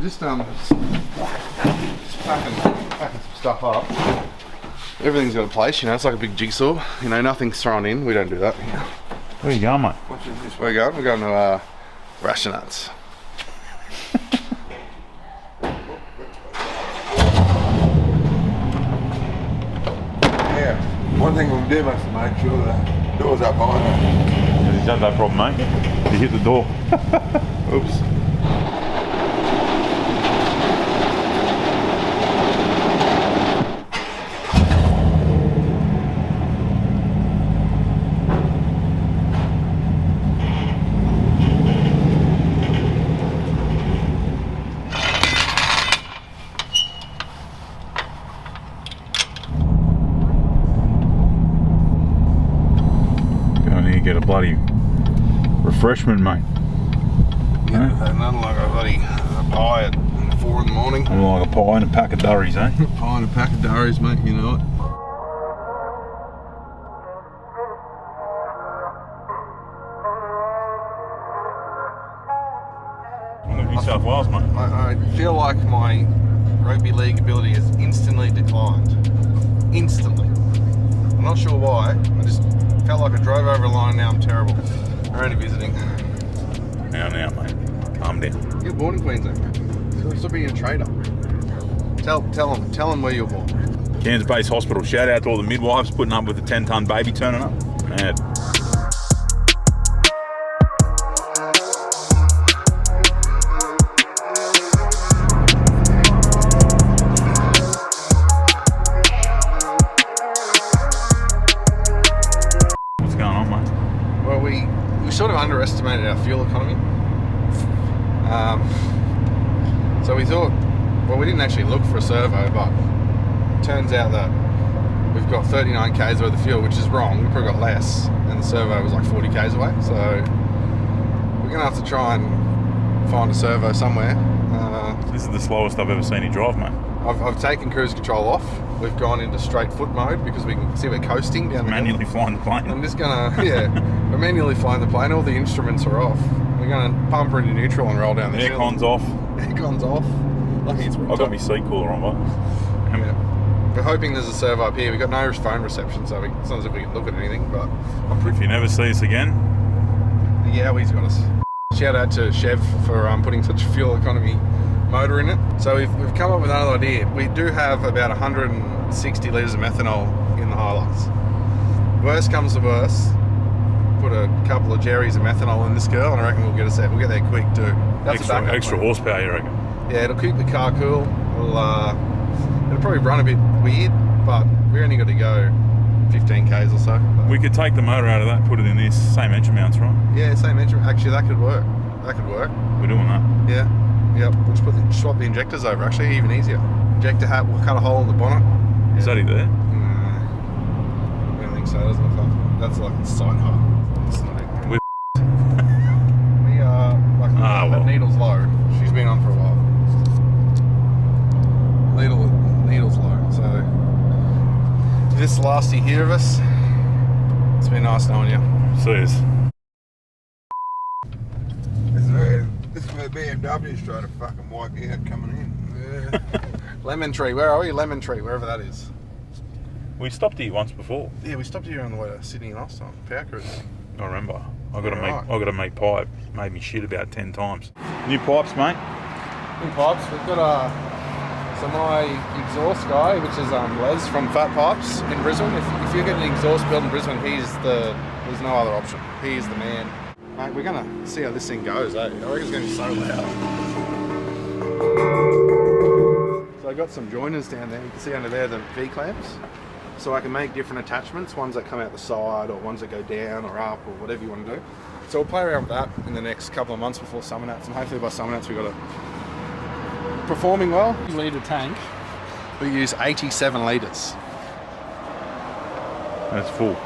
just packing some stuff up. Everything's got a place, you know, it's like a big jigsaw. You know, nothing's thrown in. We don't do that. Where are you going, mate? Where are we going? We're going to Brashernats. Yeah, one thing we do must make sure the door's up behind us. Yeah, you got no problem, mate. You hit the door. Oops. Get a bloody refreshment, mate. Yeah, nothing like a bloody pie at 4 in the morning. I'm like a pie and a pack of durries, eh? Pie and a pack of durries, mate, you know it. I'm in New South Wales, mate. I feel like my rugby league ability has instantly declined. Instantly. I'm not sure why. I just felt like I drove over a line and now I'm terrible. I'm only visiting. Now, mate. Calm down. You're born in Queensland, mate. Stop being a trader. Tell them where you're born. Cairns Base Hospital. Shout out to all the midwives putting up with the 10-ton baby turning up. Mad. We sort of underestimated our fuel economy. So we thought, well, we didn't actually look for a servo, but it turns out that we've got 39 k's worth of fuel, which is wrong. We probably got less, and the servo was like 40 k's away. So we're gonna have to try and find a servo somewhere. This is the slowest I've ever seen you drive, mate. I've taken cruise control off. We've gone into straight foot mode because we can see we're coasting down the hill. Manually flying the plane. I'm just gonna, we're manually flying the plane. All the instruments are off. We're gonna pump her into neutral and roll down the hill. Aircon's off. Aircon's off. Lucky it's I've got my seat cooler on, mate. Yeah. We're hoping there's a servo up here. We've got no phone reception, so it's not as if we can look at anything, but If you never see us again, yeah, he's got us. Shout out to Chev for putting such fuel economy motor in it. So we've come up with another idea. We do have about 160 litres of methanol in the Hilux. Worst comes to worst, put a couple of jerrys of methanol in this girl and I reckon we'll get us there. We'll get there quick too. That's extra horsepower, you reckon? Yeah, it'll keep the car cool. It'll probably run a bit weird, but we only got to go 15 k's or so. We could take the motor out of that, put it in this, same engine mounts, right? Yeah, same engine. Actually, that could work. That could work. We're doing that. Yeah. Yep. We'll just swap the injectors over. Actually, even easier. Injector hat. We'll cut a hole in the bonnet. Is that it there? I don't think so. Doesn't look like. That's like the side hub. It's not it. We're We are. That needle's low. She's been on for a while. Needle's low. So this is the last you hear of us. It's been nice knowing you. Serious. This is where BMW's trying to fucking wipe you out coming in. Yeah. Lemon Tree. Where are we? Lemon Tree, wherever that is. We stopped here once before. Yeah, we stopped here on the way to Sydney last time. Power cruise. I remember. I got to make pipe. Made me shit about 10 times. New pipes, mate. New pipes. We've got so my exhaust guy, which is Les from Fat Pipes in Brisbane. If you're getting an exhaust built in Brisbane, there's no other option. He's the man. Mate, we're gonna see how this thing goes, eh? I reckon it's gonna be so loud. So I got some joiners down there. You can see under there the V-clamps. So I can make different attachments, ones that come out the side or ones that go down or up or whatever you want to do. So we'll play around with that in the next couple of months before Summernats, and hopefully by Summernats we've got it performing well. 1-litre tank, we use 87 litres. That's full.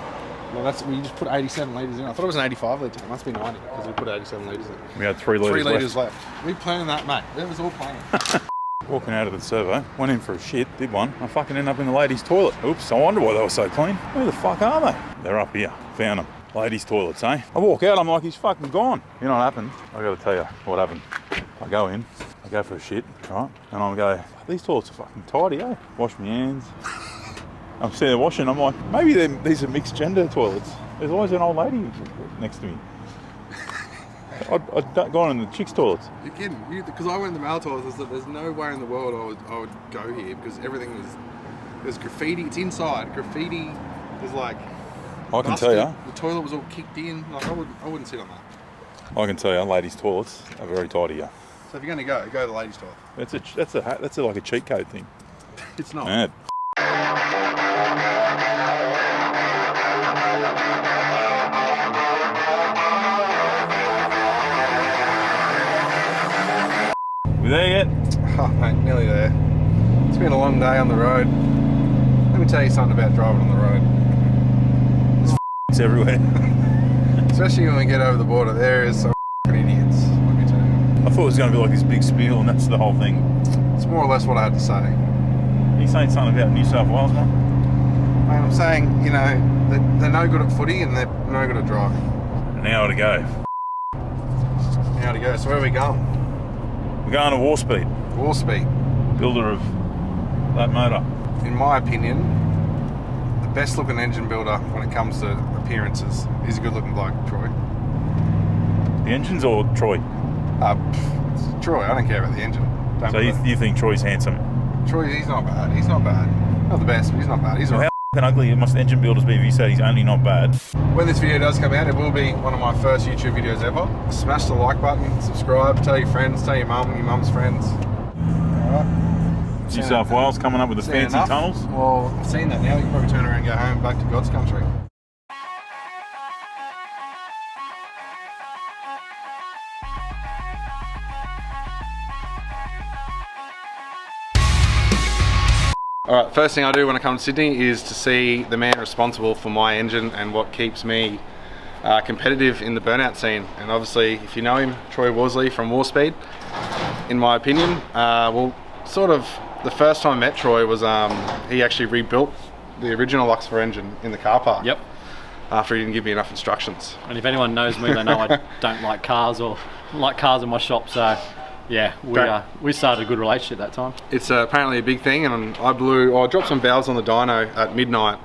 Well, we just put 87 litres in. I thought it was an 85 litre tank. It must be 90 because we put 87 litres in. We had 3 litres 3 litres left. We planned that, mate. It was all planned. Walking out of the servo, went in for a shit, did one. I fucking ended up in the ladies' toilet. Oops, I wonder why they were so clean. Where the fuck are they? They're up here. Found them. Ladies' toilets, eh? I walk out, I'm like, he's fucking gone. You know what happened? I gotta tell you what happened. I go in, I go for a shit, right? And I'll go, these toilets are fucking tidy, eh? Wash my hands. I'm sitting there washing, I'm like, maybe these are mixed gender toilets. There's always an old lady next to me. I'd go on in the chicks' toilets. You're kidding? Because I went in the male toilets, I said, there's no way in the world I would go here because everything is, there's graffiti, it's inside. Graffiti is like, I can tell you. The toilet was all kicked in. Like, I wouldn't sit on that. I can tell you, ladies' toilets are very tidy here. So if you're going to go to the ladies' toilet. That's like a cheat code thing. It's not. Mad. We there yet? Oh, mate, nearly there. It's been a long day on the road. Let me tell you something about driving on the road. It's everywhere. Especially when we get over the border, there is some idiots, let me tell you. I thought it was going to be like this big spiel and that's the whole thing. It's more or less what I had to say. Are you saying something about New South Wales, mate? Mate, I'm saying, you know, they're no good at footy and they're no good at driving. An hour to go. Now to go. So where are we going? We're going to Warspeed, Warspeed. builder of that motor. In my opinion, the best looking engine builder when it comes to appearances. He's a good looking bloke, Troy. The engines or Troy? It's Troy, I don't care about the engine. So you think Troy's handsome? Troy, he's not bad. He's not bad. Not the best, but he's not bad. He's Well, alright. how f***ing ugly must engine builders be if you say he's only not bad? When this video does come out, it will be one of my first YouTube videos ever. Smash the like button, subscribe, tell your friends, tell your mum and your mum's friends. Alright. New South Wales coming up with the fancy tunnels. Well, I've seen that now. You can probably turn around and go home back to God's country. Alright, first thing I do when I come to Sydney is to see the man responsible for my engine and what keeps me competitive in the burnout scene. And obviously, if you know him, Troy Worsley from Warspeed, in my opinion, well, sort of the first time I met Troy was he actually rebuilt the original LUXIFER engine in the car park. Yep. After he didn't give me enough instructions. And if anyone knows me, they know I don't like cars or like cars in my shop. So yeah, we started a good relationship that time. It's apparently a big thing, and I dropped some valves on the dyno at midnight.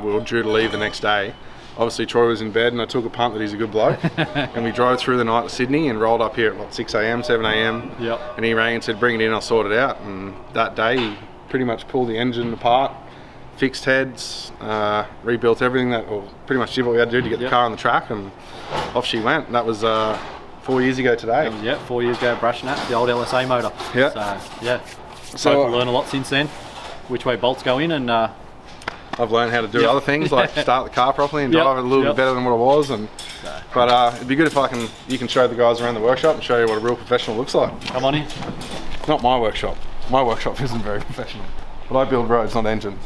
We were due to leave the next day. Obviously Troy was in bed and I took a punt that he's a good bloke. And we drove through the night to Sydney and rolled up here at like 6 AM, 7 AM. Yep. And he rang and said, bring it in, I'll sort it out. And that day he pretty much pulled the engine apart, fixed heads, rebuilt everything or pretty much did what we had to do to get the car on the track, and off she went. That was 4 years ago today. Yeah, 4 years ago, Brashernats, the old LSA motor. Yeah. So yeah, So I've learned a lot since then, which way bolts go in, and I've learned how to do other things like start the car properly and drive it a little bit better than what it was. And but it'd be good if you can show the guys around the workshop and show you what a real professional looks like. come on in. Not my workshop. My workshop isn't very professional. But I build roads, not engines.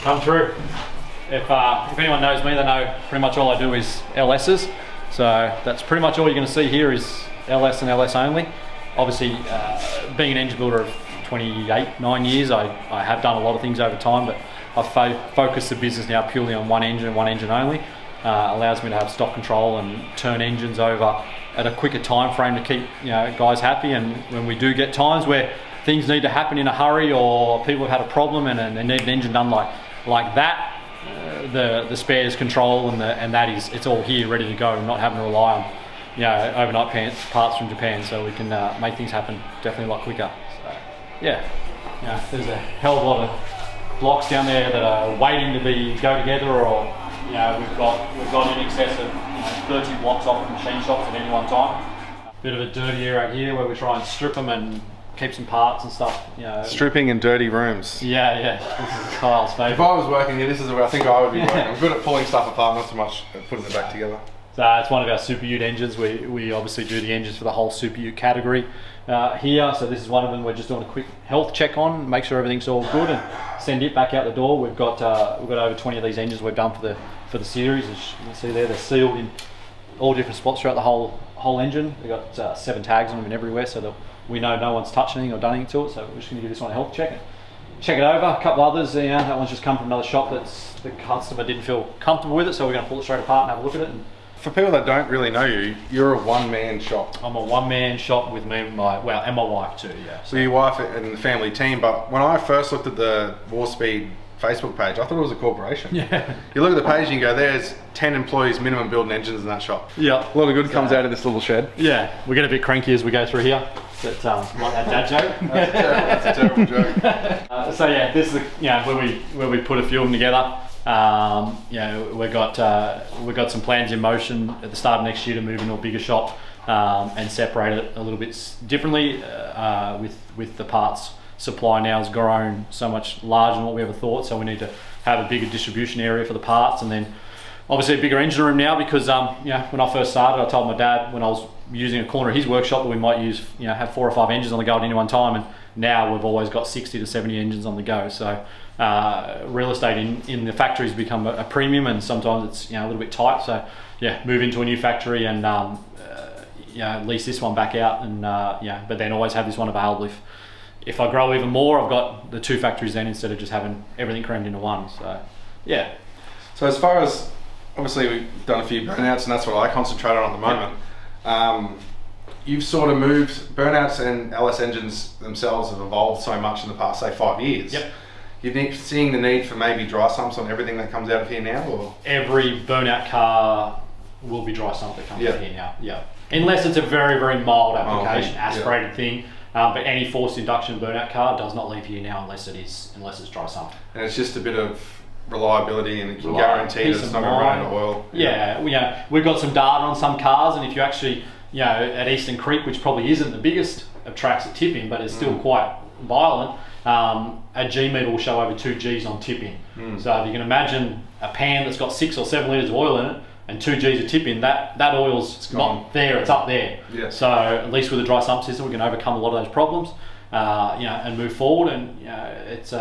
Come through. If anyone knows me, they know pretty much all I do is LS's. So that's pretty much all you're going to see here is LS and LS only. Obviously, being an engine builder of 9 years, I have done a lot of things over time, but I've focused the business now purely on one engine and one engine only. Allows me to have stock control and turn engines over at a quicker time frame to keep guys happy. And when we do get times where things need to happen in a hurry or people have had a problem and they need an engine done like that, the spares control and that is, it's all here ready to go, and not having to rely on overnight parts from Japan, so we can make things happen definitely a lot quicker. So yeah, there's a hell of a lot of blocks down there that are waiting to go together, or we've got in excess of 30 blocks off the machine shops at any one time. Bit of a dirty area here where we try and strip them and keep some parts and stuff. Stripping in dirty rooms. Yeah. This is Kyle's favourite. If I was working here, this is where I think I would be working. I'm good at pulling stuff apart, not so much at putting it back together. So it's one of our Super Ute engines. We obviously do the engines for the whole Super Ute category here. So this is one of them. We're just doing a quick health check on, make sure everything's all good, and send it back out the door. We've got over 20 of these engines we've done for the series. As you can see there, they're sealed in all different spots throughout the whole engine. We've got 7 tags on them and everywhere, so that we know no one's touched anything or done anything to it. So we're just going to give this one a health check. Check it over. A couple others, that one's just come from another shop the customer didn't feel comfortable with it, so we're going to pull it straight apart and have a look at it and for people that don't really know you, you're a one-man shop. I'm a one-man shop with me and my wife too. Yeah. So your wife and the family team. But when I first looked at the Warspeed Facebook page, I thought it was a corporation. Yeah. You look at the page and you go, there's 10 employees minimum building engines in that shop. Yeah. A lot of good comes out of this little shed. Yeah. We get a bit cranky as we go through here. But like that dad joke. That's a terrible joke. So yeah, this is where we put a few of them together. We've got some plans in motion at the start of next year to move into a bigger shop and separate it a little bit differently with the parts supply now has grown so much larger than what we ever thought, so we need to have a bigger distribution area for the parts, and then obviously a bigger engine room now because when I first started, I told my dad when I was using a corner of his workshop that we might use have 4 or 5 engines on the go at any one time, and now we've always got 60 to 70 engines on the go. So real estate in the factory has become a premium, and sometimes it's a little bit tight. So yeah, move into a new factory and lease this one back out, and but then always have this one available if I grow even more. I've got the 2 factories then instead of just having everything crammed into one. So yeah. So as far as, obviously we've done a few burnouts and that's what I concentrate on at the moment. You've sort of moved, burnouts and LS engines themselves have evolved so much in the past, say 5 years. Yep. You're seeing the need for maybe dry sumps on everything that comes out of here now, or? Every burnout car will be dry sump that comes out of here now. Yeah. Unless it's a very, very mild application, aspirated thing. But any forced induction burnout car does not leave here now unless it's dry sump. And it's just a bit of reliability, and it can guarantee that it's not going to run out of oil. Yeah, we've got some data on some cars, and if you actually, at Eastern Creek, which probably isn't the biggest of tracks at tipping, but it's still quite violent, a G meter will show over 2 Gs on tipping. So if you can imagine a pan that's got 6 or 7 litres of oil in it, and 2 Gs of tipping, that oil's not there, it's up there. Yeah. So at least with a dry sump system, we can overcome a lot of those problems, and move forward. And it's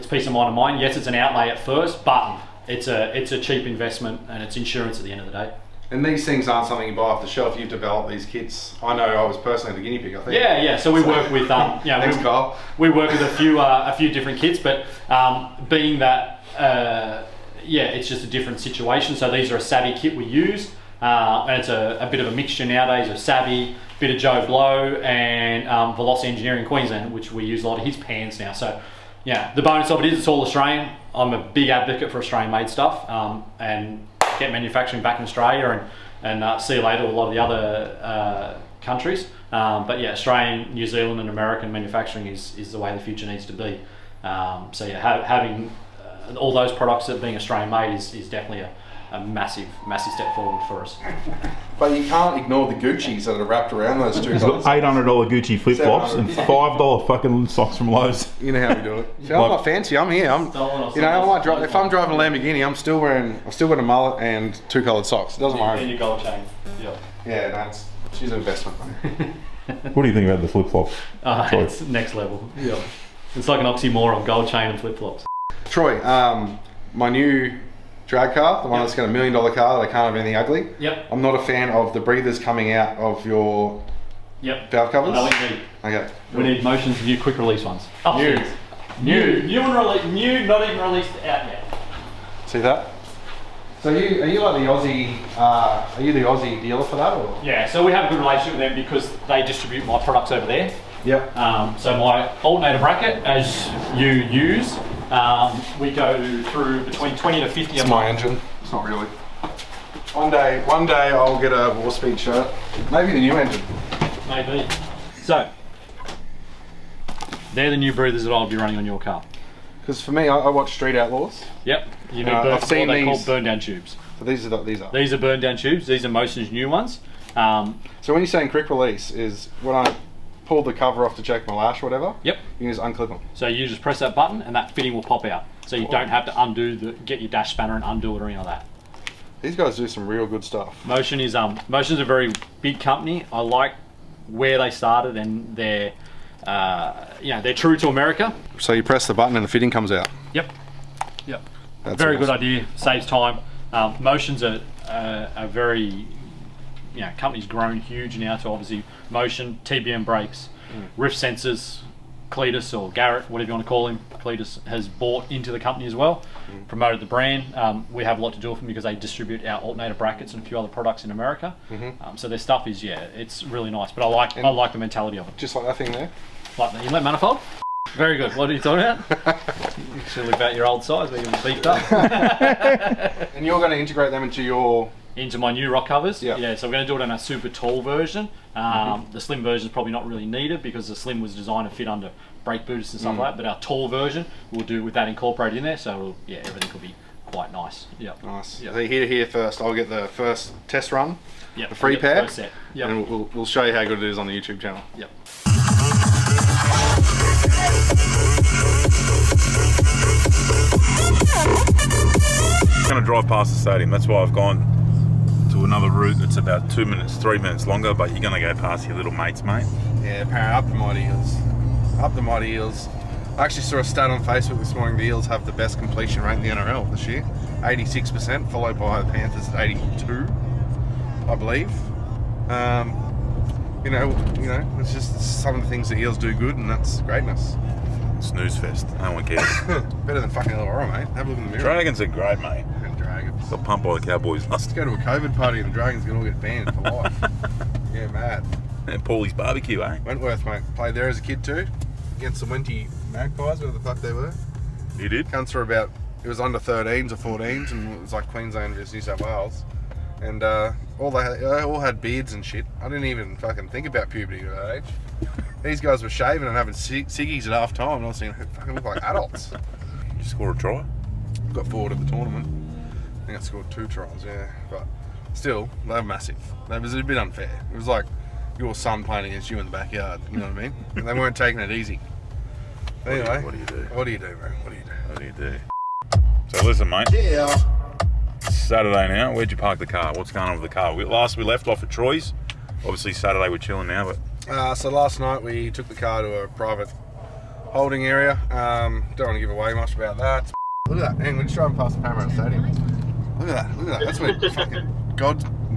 peace of mind of mine. Yes, it's an outlay at first, but it's a cheap investment, and it's insurance at the end of the day. And these things aren't something you buy off the shelf. You've developed these kits. I know I was personally the guinea pig, I think. Yeah. So we work with Thanks, Kyle. We work with a few different kits, but being that it's just a different situation. So these are a savvy kit we use, and it's a bit of a mixture nowadays of savvy, bit of Joe Blow, and Velocity Engineering Queensland, which we use a lot of his pans now. So yeah, the bonus of it is it's all Australian. I'm a big advocate for Australian made stuff, and get manufacturing back in Australia, and see you later with a lot of the other countries. But yeah, Australian, New Zealand and American manufacturing is the way the future needs to be. So yeah, having all those products that being Australian made is definitely a massive step forward for us. But you can't ignore the Gucci's that are wrapped around those 2 He's got $800 Gucci flip flops and $5 fucking socks from Lowe's. You know how we do it. See, I'm not fancy. I'm here. I might drive. If I'm driving a Lamborghini, I've still got a mullet and 2 coloured socks. It doesn't matter. And your gold chain. Yeah. She's an investment. What do you think about the flip flops? It's next level. Yeah. It's like an oxymoron, gold chain and flip flops. Troy, my new drag car, the one that's got $1 million car that can't have anything ugly. Yep. I'm not a fan of the breathers coming out of your valve covers. No, we need. Okay. We need Motion's new quick release ones. New and not even released out yet. See that? So are you like the Aussie? Are you the Aussie dealer for that, or? Yeah. So we have a good relationship with them because they distribute my products over there. Yep. So my alternator bracket, as you use, we go through between 20 to 50 a month. My engine. It's not really. One day I'll get a Warspeed shirt. Maybe the new engine. Maybe. So they're the new breathers that I'll be running on your car. Because for me, I watch Street Outlaws. Yep. You need I've seen what they call these. burn down tubes. So these are. These are burn down tubes. These are Motion's new ones. So when you're saying quick release, is when I pull the cover off to check my lash or whatever, yep, you can just unclip them. So you just press that button and that fitting will pop out. So you don't have to get your dash spanner and undo it or any of that. These guys do some real good stuff. Motion's a very big company. I like where they started, and they're true to America. So you press the button and the fitting comes out. Yep. That's very awesome. good idea. Saves time. Motion's a very company's grown huge now to obviously Motion, TBM brakes, rift sensors, Cletus or Garrett, whatever you want to call him, Cletus has bought into the company as well, promoted the brand. We have a lot to do with them because they distribute our alternator brackets and a few other products in America. So their stuff is, it's really nice. But I like the mentality of it. Just like that thing there. Like the inlet manifold. Very good. What are you talking about? You should look about your old size where you're beefed up. And you're going to integrate them into my new rock covers. Yeah. Yeah, so we're going to do it in a super tall version. The slim version is probably not really needed because the slim was designed to fit under brake boots and stuff like that. But our tall version we'll do with that incorporated in there. So everything will be quite nice. Yeah. Nice. Yep. So here first. I'll get the first test run. Yep. The free pair. First set. Yep. And we'll show you how good it is on the YouTube channel. Yep. I'm going to drive past the stadium. That's why I've gone to another route that's about 2 minutes, 3 minutes longer, but you're going to go past your little mates, mate. Yeah, apparently up the mighty Eels. Up the mighty Eels. I actually saw a stat on Facebook this morning. The Eels have the best completion rate in the NRL this year. 86%, followed by the Panthers at 82, I believe. It's just some of the things the Eels do good, and that's greatness. Snooze fest. No one cares. Better than fucking Illawarra, mate. Have a look in the mirror. Dragons are great, mate. Fucking Dragons. Got pumped by the Cowboys last Let's go to a COVID party and the Dragons can all get banned for life. Yeah, mad. and Paulie's barbecue, eh? Wentworth, mate. Played there as a kid too. Against the Wenty Magpies, whatever the fuck they were. You did? Cunts were about, it was under 13s or 14s, and it was like Queensland versus New South Wales. And they all had beards and shit. I didn't even fucking think about puberty at that age. These guys were shaving and having ciggies at half time, and I was thinking, they fucking look like adults. You score a try? Got forward at the tournament. I think I scored 2 tries, yeah. But still, they were massive. That was a bit unfair. It was like your son playing against you in the backyard, you know what I mean? And they weren't taking it easy. Anyway, What do you do? What do you do, bro? What do you do? What do you do? So listen, mate. Yeah. Saturday now. Where'd you park the car? What's going on with the car? We left off at Troy's. Obviously Saturday we're chilling now, but So last night we took the car to a private holding area. Don't want to give away much about that. Look at that. Man, we're just driving past the Paramount Stadium. Look at that. Look at that. That's where fucking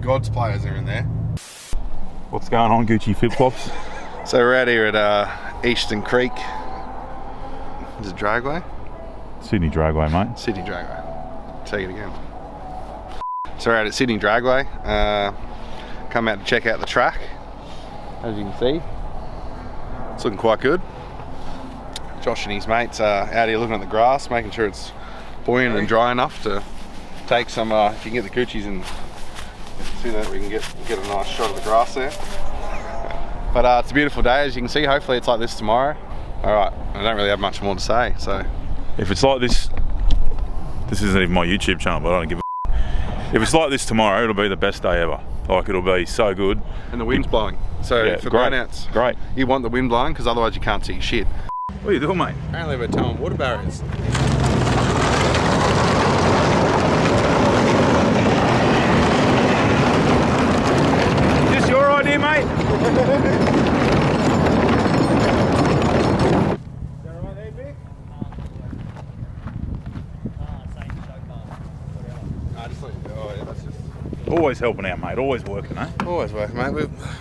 God's players are in there. what's going on, Gucci flip-flops? So we're out here at Eastern Creek. Is it Dragway? Sydney Dragway, mate. Sydney Dragway. Take it again. So we're out at Sydney Dragway. Come out to check out the track. As you can see, it's looking quite good. Josh and his mates are out here looking at the grass, making sure it's buoyant and dry enough to take some, if you can get the coochies and see that, we can get a nice shot of the grass there. But it's a beautiful day, as you can see. Hopefully it's like this tomorrow. Alright, I don't really have much more to say, so. If it's like this isn't even my YouTube channel, but I don't give a if it's like this tomorrow, it'll be the best day ever. Like, it'll be so good. And the wind's blowing. So Yeah, for great. burnouts, Great. you want the wind blowing because otherwise you can't see shit. What are you doing, mate? Apparently we're towing water barriers. Is this your idea, mate? Always helping out, mate. Always working, eh? Always working, mate.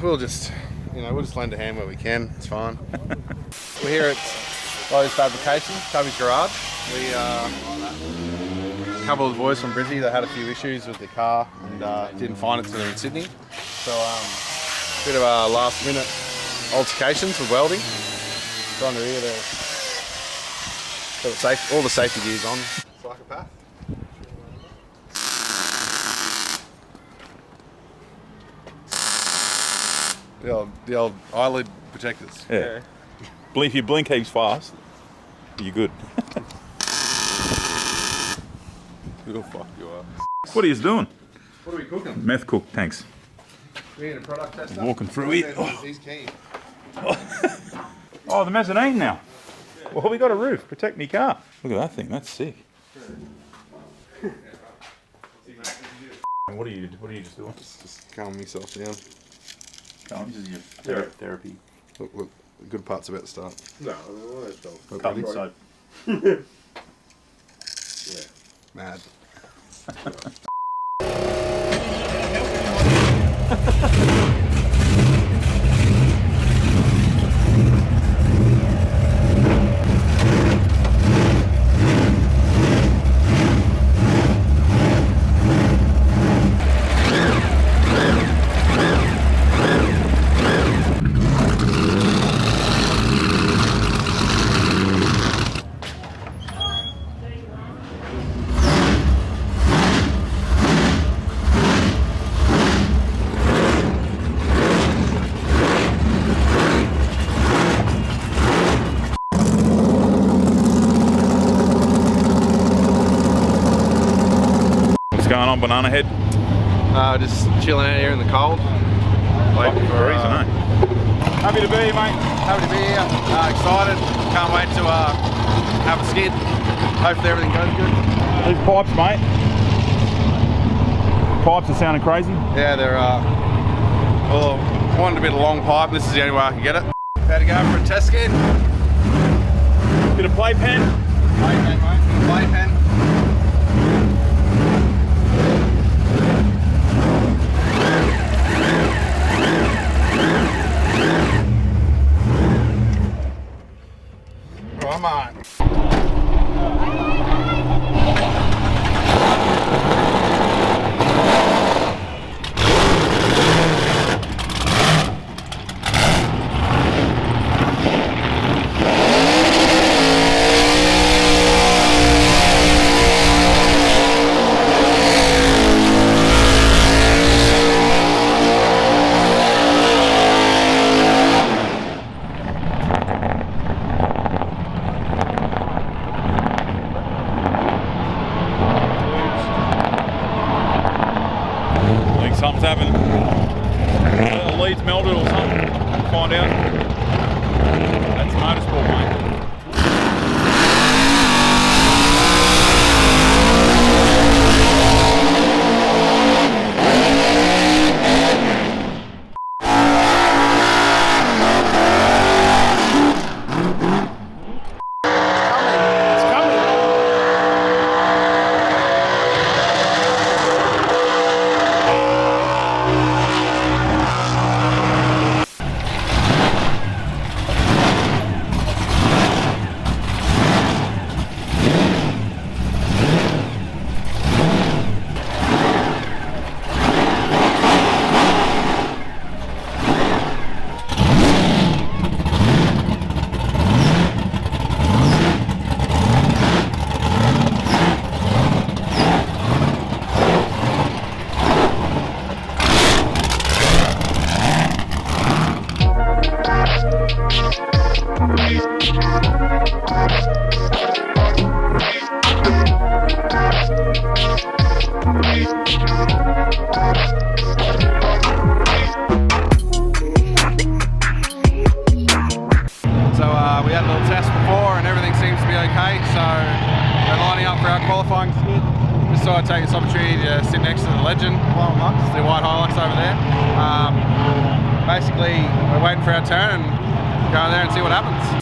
We'll just lend a hand where we can. It's fine. We're here at Lowe's Fabrication, Tubby's Garage. A couple of the boys from Brizzy that had a few issues with their car and didn't find it till they're in Sydney. So bit of a last minute altercations with welding. It's under here. Got all the safety gear's on. Psychopath. The old eyelid protectors. Yeah. If you blink heaps fast, you're good. Oh, fuck you are. What are you doing? What are we cooking? Meth cook, thanks. We need a product tester. Walking through here. He's keen. Oh, the mezzanine now. Well, we got a roof. Protect me car. Look at that thing. That's sick. What are you just doing? Just calm myself down. This is your therapy. Look, the good part's about to start. No, that's not. Covered in soap. Yeah. Mad. going on, Banana Head? Just chilling out here in the cold. Waiting for freezing, eh? Happy to be here, mate. Happy to be here. Excited. Can't wait to have a skid. Hopefully everything goes good. These pipes, mate. Pipes are sounding crazy. Yeah, they're well, I wanted a bit of long pipe. This is the only way I can get it. About to go for a test skid. Bit of playpen. Playpen, mate. Playpen. Come on. Something's happened. The lead's melted or something. We'll find out. That's motorsport, mate. We had a little test before and everything seems to be okay, so we're lining up for our qualifying skid. Just thought I'd take this opportunity to sit next to the legend, the white Hilux over there. Basically, we're waiting for our turn and go in there and see what happens.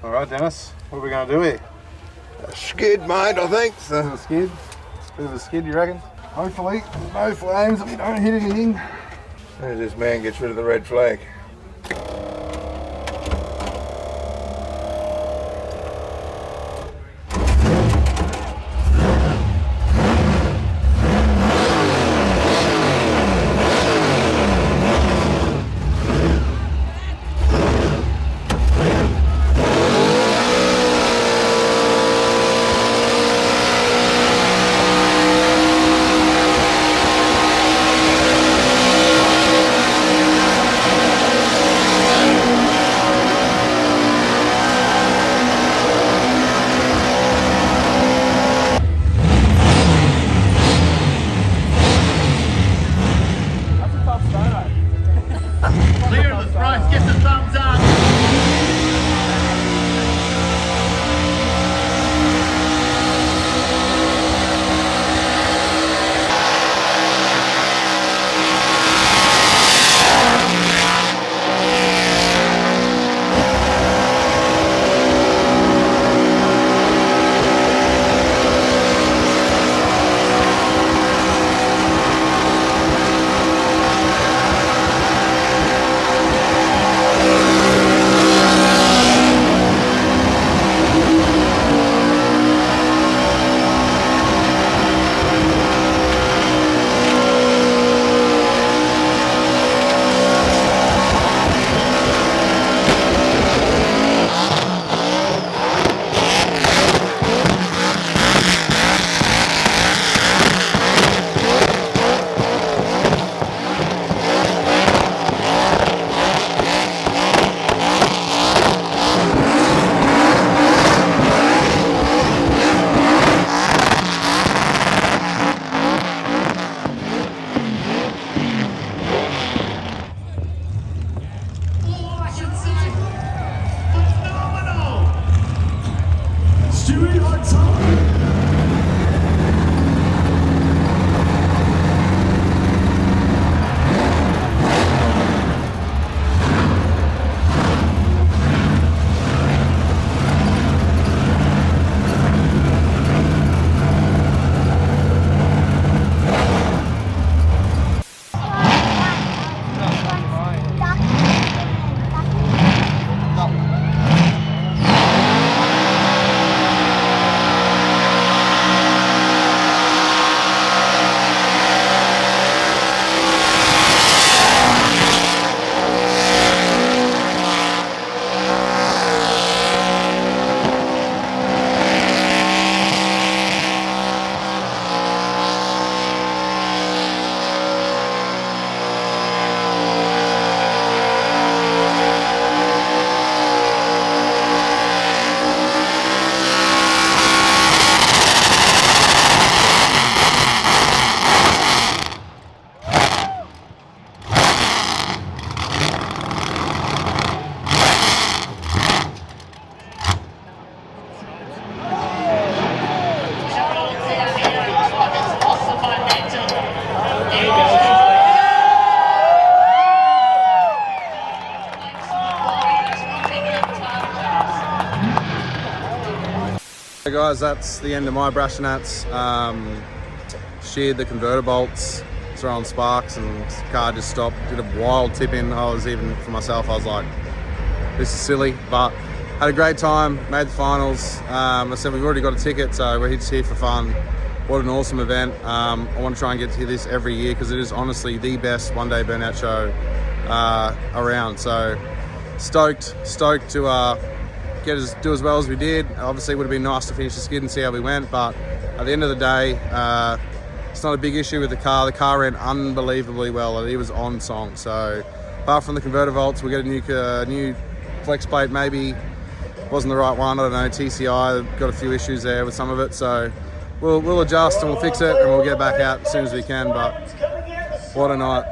Alright Dennis, what are we going to do here? A skid, mate, I think. So. A skid? Bit of a skid, you reckon? Hopefully, no flames and we don't hit anything. As this man gets rid of the red flag. So guys, that's the end of my Brashernats. Sheared the converter bolts, throwing sparks, and the car just stopped. Did a wild tip in. I was even, for myself, I was like, this is silly, but had a great time, made the finals. I said we've already got a ticket, so we're just here for fun. What an awesome event. I want to try and get to this every year because it is honestly the best one-day burnout show around. So stoked to do as well as we did. Obviously it would have been nice to finish the skid and see how we went, but at the end of the day, it's not a big issue with the car. The car ran unbelievably well and it was on song. So apart from the converter volts, we'll get a new flex plate. Maybe wasn't the right one, I don't know. TCI got a few issues there with some of it, so we'll adjust and we'll fix it and we'll get back out as soon as we can. But what a night.